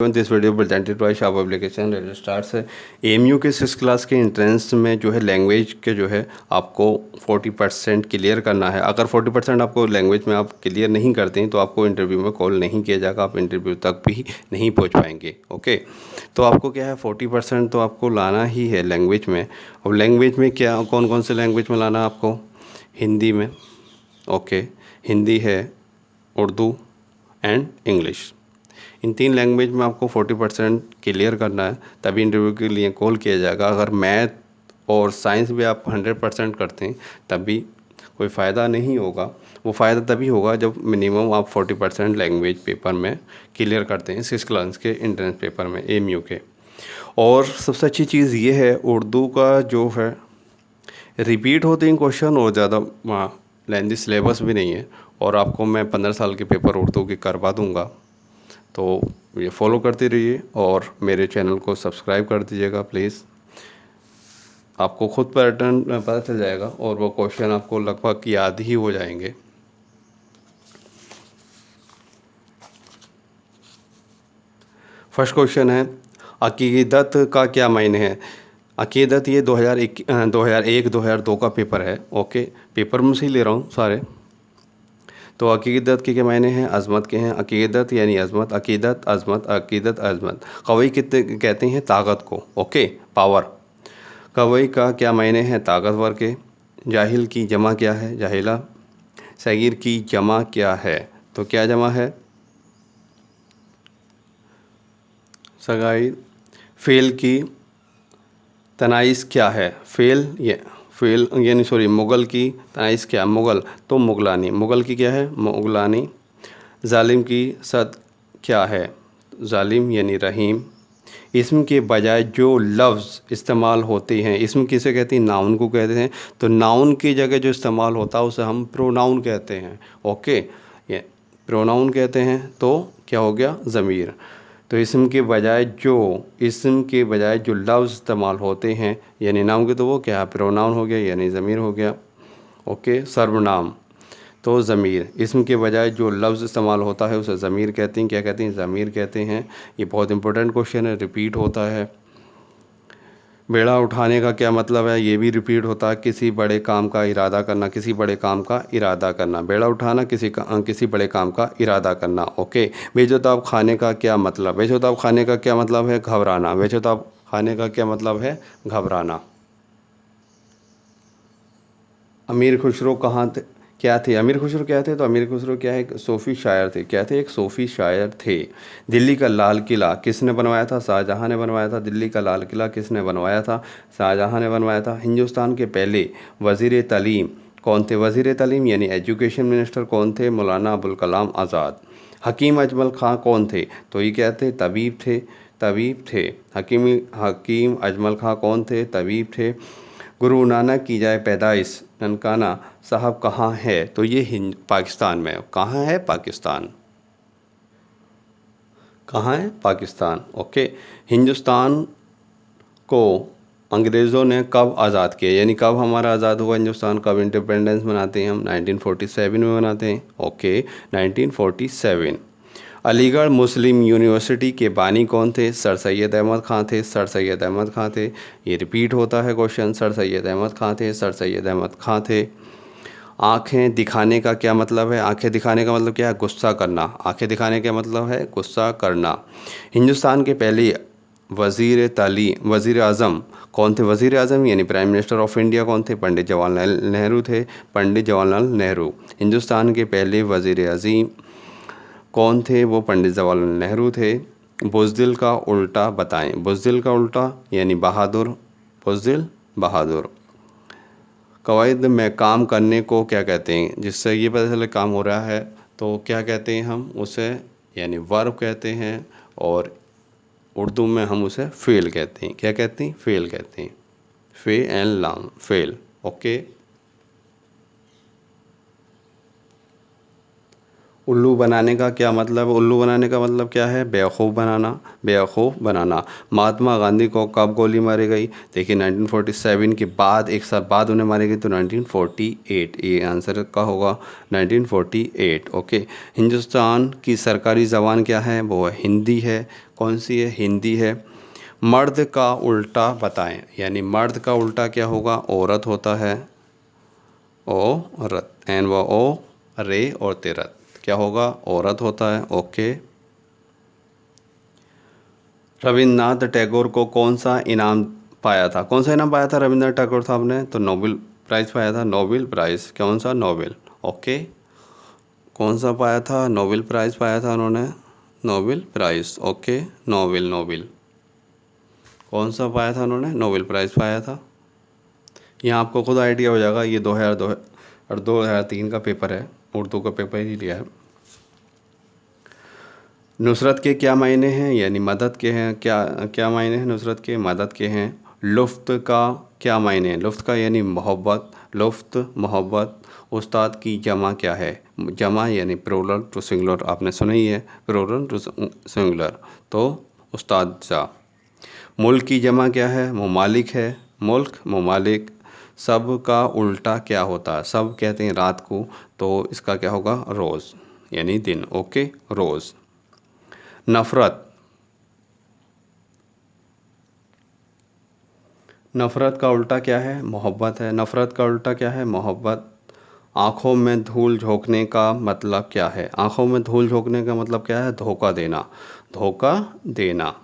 This video presented by Shah publication registrars है। AMU के 6 class के एंट्रेंस में जो है लैंग्वेज के जो है आपको 40% क्लियर करना है। अगर 40% आपको लैंग्वेज में आप क्लियर नहीं करते हैं तो आपको इंटरव्यू में कॉल नहीं किया जाएगा, आप इंटरव्यू तक भी नहीं पहुंच पाएंगे। ओके, तो आपको क्या है 40% तो आपको लाना ही है लैंग्वेज में। अब लैंग्वेज में क्या कौन कौन से लैंग्वेज में लाना है आपको? हिंदी में, ओके, हिंदी है, Urdu and English. In 3 language में आपको 40% क्लियर करना है, तभी इंटरव्यू के लिए कॉल किया जाएगा। अगर मैथ और साइंस भी आप 100% करते हैं तब भी कोई फ़ायदा नहीं होगा। वो फ़ायदा तभी होगा जब मिनिमम आप 40% लैंग्वेज पेपर में क्लियर करते हैं 6 क्लास के एंट्रेंस पेपर में एएमयू के। और सबसे अच्छी चीज़ ये है उर्दू का जो है रिपीट होते हैं क्वेश्चन और ज़्यादा लेंथी सिलेबस भी नहीं है, और आपको मैं 15 साल के पेपर उर्दू के करवा दूँगा। तो ये फॉलो करते रहिए और मेरे चैनल को सब्सक्राइब कर दीजिएगा प्लीज़। आपको खुद पैटर्न पता चल जाएगा और वो क्वेश्चन आपको लगभग याद ही हो जाएंगे। फर्स्ट क्वेश्चन है, अकीदत का क्या मायने है? अकीदत ये 2001-2002 का पेपर है। ओके, पेपर मुझसे ही ले रहा हूँ सारे। तो अकीदत के मायने हैं? अज़मत के हैं। अकीदत यानी अज़मत, अकीदत अज़मत, अकीदत अज़मत। कवई कितने कहते हैं? ताकत को। Okay, power. कवई का क्या मायने हैं? ताकतवर के। जाहिल की जमा क्या है? जाहिला। सगीर की जमा क्या है? तो क्या जमा है? सगाई। फ़ेल की तनाइस क्या है? फ़ेल यानी सॉरी, मुग़ल की तनाइस क्या? मुग़ल, तो मुग़लानी। मुग़ल की क्या है? मुग़लानी। ज़ालिम की सद क्या है? ज़ालिम यानी रहीम। इसम के बजाय जो लफ्ज़ इस्तेमाल होते हैं, इसम किसे कहते हैं? नाउन को कहते हैं। तो नाउन की जगह जो इस्तेमाल होता है उसे हम प्रोनाउन कहते हैं। ओके, ये प्रोनाउन कहते हैं। तो क्या हो गया? ज़मीर। तो इसम के बजाय जो लफ्ज़ इस्तेमाल होते हैं यानी नाउन के, तो वो क्या है? प्रोनाउन हो गया यानी ज़मीर हो गया। ओके, सर्वनाम तो ज़मीर। इसम के बजाय जो लफ्ज़ इस्तेमाल होता है उसे ज़मीर कहते हैं। क्या कहते हैं? ज़मीर कहते हैं। ये बहुत इंपॉर्टेंट क्वेश्चन है, रिपीट होता है। बेड़ा उठाने का क्या मतलब है? ये भी रिपीट होता है। किसी बड़े काम का इरादा करना, किसी बड़े काम का इरादा करना। बेड़ा उठाना, किसी बड़े काम का इरादा करना। ओके, बेशुताब खाने का क्या मतलब? बेशुताब खाने का क्या मतलब है? घबराना। बेशुताब खाने का क्या मतलब है? घबराना। अमीर खुसरो क्या थे? अमीर खुसरो क्या थे? तो अमीर खुसरो क्या है? एक सूफ़ी शायर थे। क्या थे? एक सूफ़ी शायर थे। दिल्ली का लाल किला किसने बनवाया था? शाहजहाँ ने बनवाया था। दिल्ली का लाल किला किसने बनवाया था? शाहजहाँ ने बनवाया था। हिंदुस्तान के पहले वज़ीर तालीम कौन थे? वज़ीर तालीम यानी एजुकेशन मिनिस्टर कौन थे? मौलाना अबुल कलाम आज़ाद। हकीम अजमल खां कौन थे? तो ये क्या थे? तबीब थे। हकीम अजमल खां कौन थे? तबीब थे। गुरु नानक की जाए पैदाइश ननकाना साहब कहाँ है? तो ये पाकिस्तान में। कहाँ है? पाकिस्तान। कहाँ है? पाकिस्तान। ओके, हिंदुस्तान को अंग्रेज़ों ने कब आज़ाद किया? यानी कब हमारा आज़ाद हुआ हिंदुस्तान? कब इंडिपेंडेंस मनाते हैं हम? 1947 में मनाते हैं। ओके, 1947। अलीगढ़ मुस्लिम यूनिवर्सिटी के बानी कौन थे? सर सैयद अहमद ख़ान थे। सर सैयद अहमद ख़ान थे। ये रिपीट होता है क्वेश्चन। सर सैयद अहमद ख़ान थे। सर सैयद अहमद ख़ान थे। आँखें दिखाने का क्या मतलब है? आँखें दिखाने का मतलब क्या है? गुस्सा करना। आँखें दिखाने का मतलब है गुस्सा करना। हिंदुस्तान के पहले वज़ीर आज़म कौन थे? वज़ीर आज़म यानी प्राइम मिनिस्टर ऑफ इंडिया कौन थे? पंडित जवाहरलाल नेहरू थे। पंडित जवाहरलाल नेहरू। हिंदुस्तान के पहले वज़ीर अज़ीम कौन थे? वो पंडित जवाहरलाल नेहरू थे। बुज़दिल का उल्टा बताएं। बुज़दिल का उल्टा यानी बहादुर। बुज़दिल बहादुर। कवायद में काम करने को क्या कहते हैं? जिससे ये पता चले काम हो रहा है तो क्या कहते हैं हम उसे? यानी वर्ब कहते हैं। और उर्दू में हम उसे फ़ेल कहते हैं। क्या कहते हैं? फ़ेल कहते हैं। फ़े एंड लाम, फ़ेल। ओके, उल्लू बनाने का क्या मतलब है? उल्लू बनाने का मतलब क्या है? बेवकूफ़ बनाना, बेवकूफ़ बनाना। महात्मा गांधी को कब गोली मारी गई? देखिए 1947 के बाद, एक साल बाद उन्हें मारी गई, तो 1948, ये आंसर का होगा 1948। ओके। हिंदुस्तान की सरकारी ज़बान क्या है? वो है हिंदी है। कौन सी है? हिंदी है। मर्द का उल्टा बताएं, यानी मर्द का उल्टा क्या होगा? औरत होता है, औरत, एन व ओ रे और तिरत, क्या होगा? औरत होता है। ओके। रविन्द्रनाथ टैगोर को कौन सा इनाम पाया था? कौन सा इनाम पाया था रविन्द्रनाथ टैगोर साहब ने? तो नोबेल प्राइज़ पाया था, नोबेल प्राइज़। कौन सा? नोबेल। ओके। कौन सा पाया था? नोबेल प्राइज़ पाया था उन्होंने, Nobel prize. Okay. Nobel, Nobel कौन सा पाया था उन्होंने? नोबेल प्राइज़ पाया था। यहाँ आपको खुद आइडिया हो जाएगा, ये 2002 और 2003 का पेपर है, उर्दू का पेपर ही लिया है। नुसरत के क्या मायने हैं? यानी मदद के हैं। क्या क्या मायने हैं नुसरत के? मदद के हैं। लुफ्त का क्या मायने हैं? लुफ्त का यानी मोहब्बत, लुफ्त मोहब्बत। उस्ताद की जमा क्या है? जमा यानी प्लूरल टू सिंगुलर, आपने सुना ही है, प्लूरल टू सिंगुलर, तो उस्ताद सा। मुल्क की जमा क्या है? ममालिक है, मुल्क, ममालिक। सब का उल्टा क्या होता है? सब कहते हैं रात को, तो इसका क्या होगा? रोज़, यानी दिन। ओके, रोज़। नफ़रत, नफ़रत का उल्टा क्या है? मोहब्बत है। नफ़रत का उल्टा क्या है? मोहब्बत। आँखों में धूल झोंकने का मतलब क्या है? आँखों में धूल झोंकने का मतलब क्या है? धोखा देना, धोखा देना।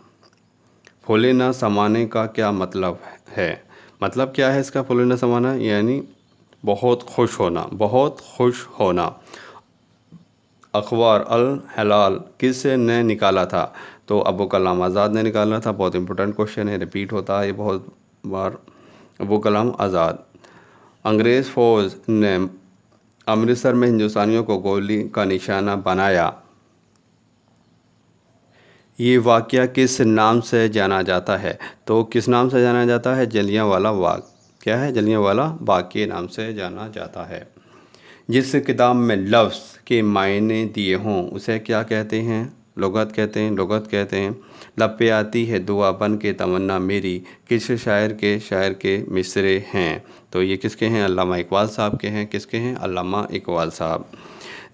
फूले न समाने का क्या मतलब है? मतलब क्या है इसका? फूले न समाना यानी बहुत खुश होना, बहुत खुश होना। अखबार अल हलाल किस ने निकाला था? तो अबू कलाम आज़ाद ने निकाला था। बहुत इंपॉर्टेंट क्वेश्चन है, रिपीट होता है ये बहुत बार। अबू कलाम आज़ाद। अंग्रेज़ फ़ौज ने अमृतसर में हिंदुस्तानियों को गोली का निशाना बनाया, ये वाक़या किस नाम से जाना जाता है? तो किस नाम से जाना जाता है? जलियांवाला बाग। क्या है? जलियांवाला बाग के नाम से जाना जाता है। जिस किताब में लफ्ज़ के मायने दिए हों उसे क्या कहते हैं? लुग़त कहते हैं, लुग़त कहते हैं। लब पे आती है दुआ बन के तमन्ना मेरी, किस शायर के मिसरे हैं? तो ये किसके हैं? अल्लामा इकबाल साहब के हैं। किसके हैं? अल्लामा इकबाल साहब।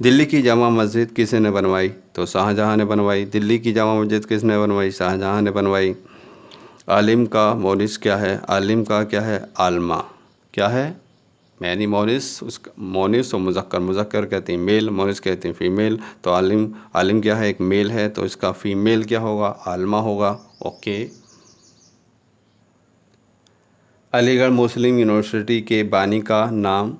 दिल्ली की जामा मस्जिद किसने बनवाई? तो शाहजहाँ ने बनवाई। दिल्ली की जामा मस्जिद किसने बनवाई? शाहजहाँ ने बनवाई। आलिम का मोनिस क्या है? आलिम का क्या है? आलमा। क्या है? यानी मोनिस, उसका मोनिस और मुज़क्कर, मुज़क्कर कहते हैं मेल, मोनिस कहते हैं फ़ीमेल। तो आलिम, आलिम क्या है? एक मेल है, तो इसका फ़ीमेल क्या होगा? आलमा होगा। ओके। अलीगढ़ मुस्लिम यूनिवर्सिटी के बानी का नाम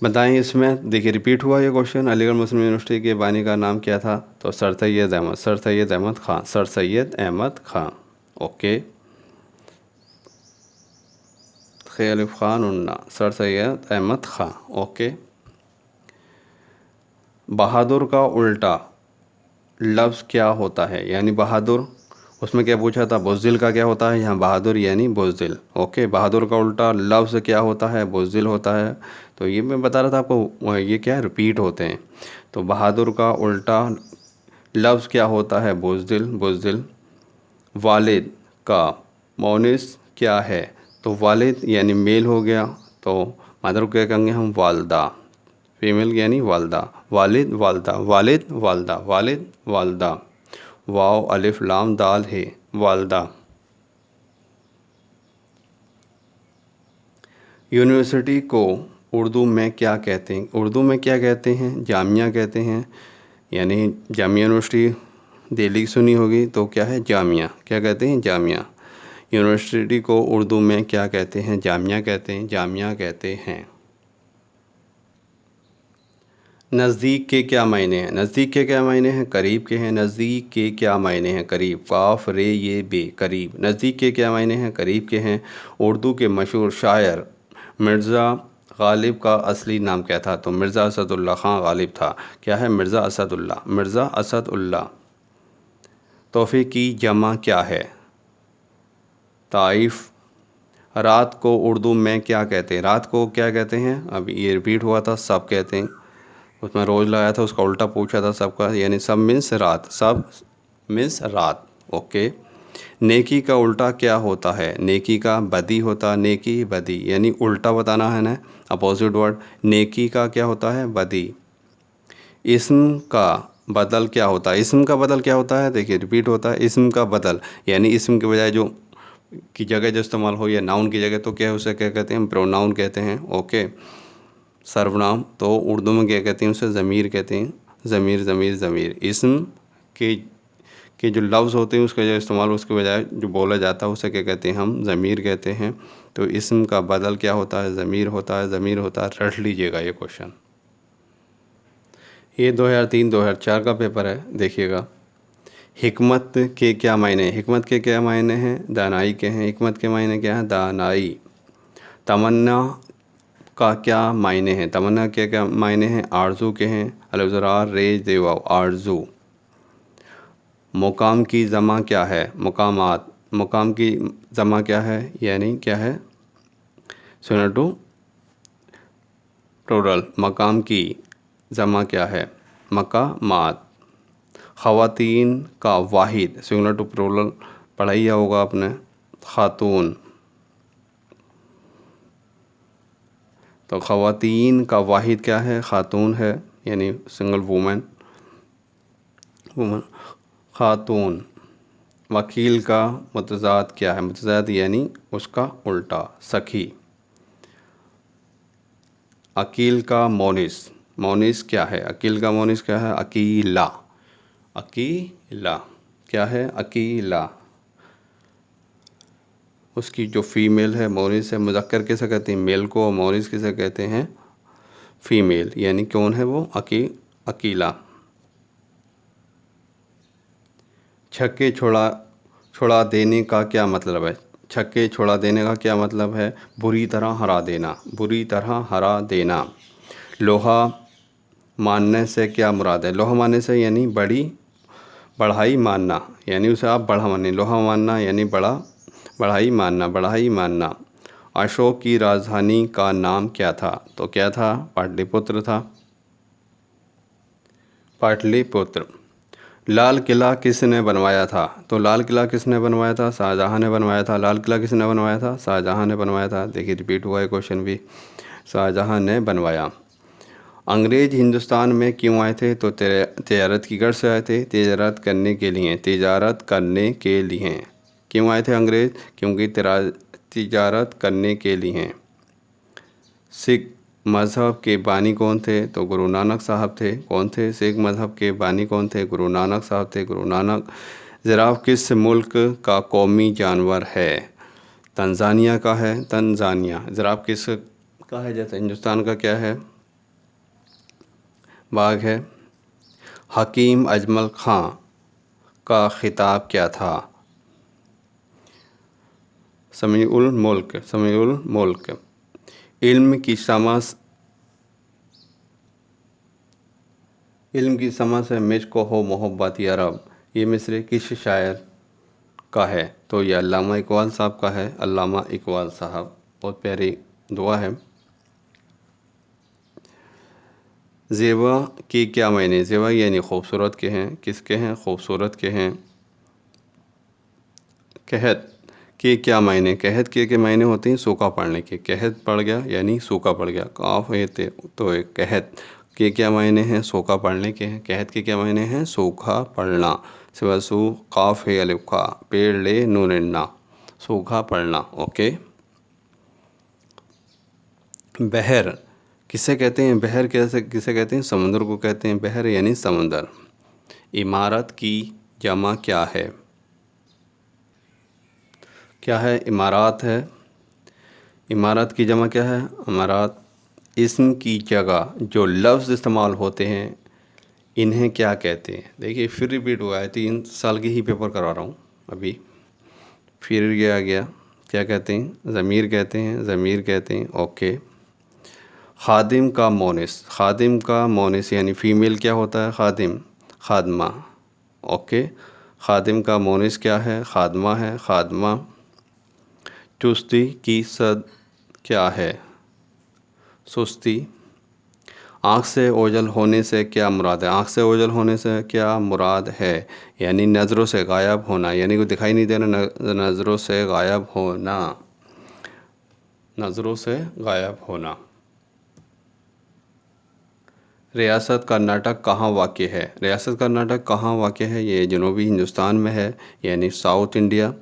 बताएं। इसमें देखिए रिपीट हुआ ये क्वेश्चन। अलीगढ़ मुस्लिम यूनिवर्सिटी के बानी का नाम क्या था? तो sir Syed Ahmad, sir Syed Ahmad Khan, sir Syed Ahmad Khan. Okay. खलीफ ख़ान उन्ना, सर सैयद अहमद ख़ान। ओके। बहादुर का उल्टा लफ्ज़ क्या होता है? यानी बहादुर, उसमें क्या पूछा था? बुज़दिल का क्या होता है? यहाँ बहादुर यानी बुज़दिल। ओके। बहादुर का उल्टा लफ्ज़ क्या होता है? बुज़दिल होता है। तो ये मैं बता रहा था आपको, ये क्या है? रिपीट होते हैं। तो बहादुर का उल्टा लफ्ज़ क्या होता है? बुज़दिल, बुज़दिल। वालिद का मोनिस क्या है? तो वालिद यानी मेल हो गया, तो मदर को क्या कहेंगे हम? वालदा। फीमेल यानी वालदा। वालिद, वालदा, वालिद, वालदा, वालिद, वालदा। वाव अलिफ लाम दाल है, वालदा। यूनिवर्सिटी को उर्दू में क्या कहते हैं? उर्दू में क्या कहते हैं? जामिया कहते हैं। यानी जामिया यूनिवर्सिटी दिल्ली की सुनी होगी, तो क्या है? जामिया। क्या कहते हैं? जामिया। यूनिवर्सिटी को उर्दू में क्या कहते हैं? जामिया कहते हैं, जामिया कहते हैं। नज़दीक के क्या मायने हैं? नज़दीक के क्या मायने हैं? करीब के हैं। नज़दीक के क्या मायने हैं? करीब, काफ रे ये बे, करीब। नज़दीक के क्या मायने हैं? करीब के हैं। उर्दू के मशहूर शायर मिर्ज़ा गालिब का असली नाम क्या था? तो मिर्ज़ा असदुल्ला ख़ान गालिब था। क्या है? मिर्ज़ा असदुल्ला, मिर्ज़ा असदुल्ला। तोहफ़े की जमा क्या है? ताइफ़। रात को उर्दू में क्या कहते हैं? रात को क्या कहते हैं? अब ये रिपीट हुआ था, सब कहते हैं। उसमें रोज़ लगाया था, उसका उल्टा पूछा था सबका, यानी सब मीन्स रात, सब मीन्स रात। ओके। नेकी का उल्टा क्या होता है? नेकी का बदी होता, नेकी बदी, यानी उल्टा बताना है ना, अपोजिट वर्ड। नेकी का क्या होता है? बदी। इस्म का बदल क्या होता है? इस्म का बदल क्या होता है? देखिए रिपीट होता है, इस्म का बदल, यानी इस्म के बजाय जो की जगह जो इस्तेमाल हो, या नाउन की जगह, तो क्या है उसे क्या कहते हैं? प्रोनाउन कहते हैं। ओके। सर्वनाम, तो उर्दू में क्या कहते हैं उसे? ज़मीर कहते हैं। ज़मीर ज़मीर ज़मीर। इस्म के जो लफ्ज़ होते हैं उसका जो इस्तेमाल, उसके बजाय जो बोला जाता है उसे क्या कहते हैं? हम ज़मीर कहते हैं। तो इस्म का बदल क्या होता है? ज़मीर होता है, ज़मीर होता है। रट लीजिएगा ये क्वेश्चन। ये 2003-2004 का पेपर है, देखिएगा। हिकमत के क्या मायने? हिकमत के क्या मायने हैं? दानाई के हैं। हिकमत के मायने क्या हैं? दानाई। तमन्ना का क्या मायने हैं? तमन्ना के क्या मायने हैं? आरज़ू के हैं। अलज़रार रे देवाव, आरज़ू। मुकाम की जमा क्या है? मुकामात। मुकाम की जमा क्या है? यानी क्या है? Similar to plural. मकाम की जमा क्या है? मकामात। ख़वातीन का वाहिद, सिमिलर टू प्लूरल, पढ़ा ही होगा आपने, खातून। तो ख़वातीन का वाहिद क्या है? खातून है, यानी सिंगल वूमेन, वूमन, खातून। वकील का मुतज़ाद क्या है? मुतज़ाद यानी उसका उल्टा, सखी। अकील का मोनिस, मोनिस क्या है? अकील का मोनिस क्या है? अकीला। अकीला क्या है? अकीला। उसकी जो फीमेल है मोनिस है। मुज़क्कर किसे कहते हैं? मेल को। और मोनिस किसे कहते हैं? फीमेल, यानी कौन है वो? अकीला। छक्के छुड़ा देने का क्या मतलब है? छक्के छुड़ा देने का क्या मतलब है? बुरी तरह हरा देना, बुरी तरह हरा देना। लोहा मानने से क्या मुराद है? लोहा मानने से यानी बढ़ाई मानना, यानी उसे आप बढ़ा माने। लोहा मानना यानी बढ़ाई मानना, बढ़ाई मानना। अशोक की राजधानी का नाम क्या था? तो क्या था? पाटलिपुत्र था, पाटलिपुत्र। लाल किला किसने बनवाया था? तो लाल किला किसने बनवाया था? शाहजहाँ ने बनवाया था। लाल किला किसने बनवाया था? शाहजहाँ ने बनवाया था। देखिए रिपीट हुआ है क्वेश्चन भी, शाहजहाँ ने बनवाया। अंग्रेज हिंदुस्तान में क्यों आए थे? तो तिजारत की गर्ज से आए थे, तिजारत करने के लिए, तिजारत करने के लिए। क्यों आए थे अंग्रेज? क्योंकि तिजारत करने के लिए। सिख मज़हब के बानी कौन थे? तो गुरु नानक साहब थे। कौन थे? सिख मज़हब के बानी कौन थे? गुरु नानक साहब थे, गुरु नानक। ज़िराफ किस मुल्क का कौमी जानवर है? तंजानिया का है, तंजानिया। ज़िराफ किस का है? जैसे हिंदुस्तान का क्या है? बाघ है। हकीम अजमल ख़ां का खिताब क्या था? समीउल मुल्क, समीउल मुल्क। इल्म की समा से मुझको हो मोहब्बत या रब, ये मिसरे किस शायर का है? तो ये अल्लामा इकबाल साहब का है, अल्लामा इकबाल साहब। बहुत प्यारी दुआ है। ज़ेबा के क्या मायने? ज़ेबा यानी खूबसूरत के हैं। किसके हैं? खूबसूरत के हैं। कहत के क्या मायने? कहत के मायने होते हैं सूखा पड़ने के। कहत पड़ गया यानी सूखा पड़ गया। काफ है तो एक कहत के क्या मायने हैं? सूखा पड़ने के हैं। कहत के क्या मायने हैं? सूखा पड़ना। सिवा सू काफ है अलिफ खा, पेड़ ले नून ना, सूखा पड़ना। ओके। बहर किसे कहते हैं? बहर कैसे किसे कहते हैं? समुद्र को कहते हैं बहर, यानी समुंदर। इमारत की जमा क्या है? क्या है? इमारात है। इमारत की जमा क्या है? इमारात। इस्म की जगह जो लफ्ज़ इस्तेमाल होते हैं इन्हें क्या कहते हैं? देखिए फिर रिपीट हुआ है, 3 साल की ही पेपर करवा रहा हूँ अभी। फिर ये आ गया, क्या कहते हैं? ज़मीर कहते हैं, ज़मीर कहते हैं। ओके। खादिम का मोनिस, खादिम का मोनिस यानी फ़ीमेल क्या होता है? खादिम, खादमा। ओके। खादिम का मोनिस क्या है? खादमा है, खादमा। चुस्ती की सद क्या है? सुस्ती। आँख से ओझल होने से क्या मुराद है? आँख से ओझल होने से क्या मुराद है? यानी नज़रों से गायब होना, यानी कोई दिखाई नहीं देना, नज़रों से गायब होना, नज़रों से गायब होना। रियासत कर्नाटक कहाँ वाक़ है? रियासत कर्नाटक कहाँ वाक़ है? ये जनूबी हिंदुस्तान में है, यानी साउथ इंडिया।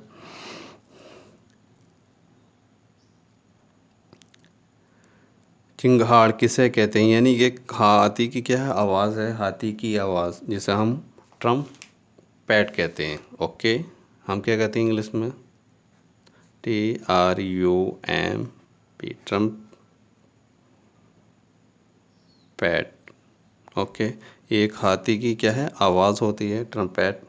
चिंगाड़ किसे कहते हैं? यानी एक हाथी की क्या है, आवाज़ है, हाथी की आवाज़, जिसे हम ट्रम्प पैट कहते हैं। ओके, हम क्या कहते हैं इंग्लिश में? TRUMP, Trump PAT. ओके, एक हाथी की क्या है, आवाज़ होती है, ट्रम्पेट।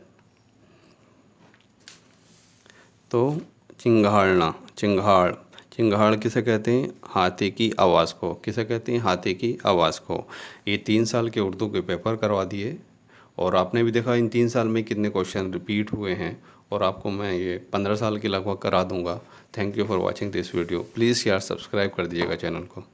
तो चिंगाड़ना, चिंगाड़, चिंगाड़ किसे कहते हैं? हाथी की आवाज़ को। किसे कहते हैं? हाथी की आवाज़ को। ये 3 साल के उर्दू के पेपर करवा दिए, और आपने भी देखा इन 3 साल में कितने क्वेश्चन रिपीट हुए हैं, और आपको मैं ये 15 साल की लगभग करा दूंगा। Thank you for watching this video. Please यार सब्सक्राइब कर दीजिएगा चैनल को।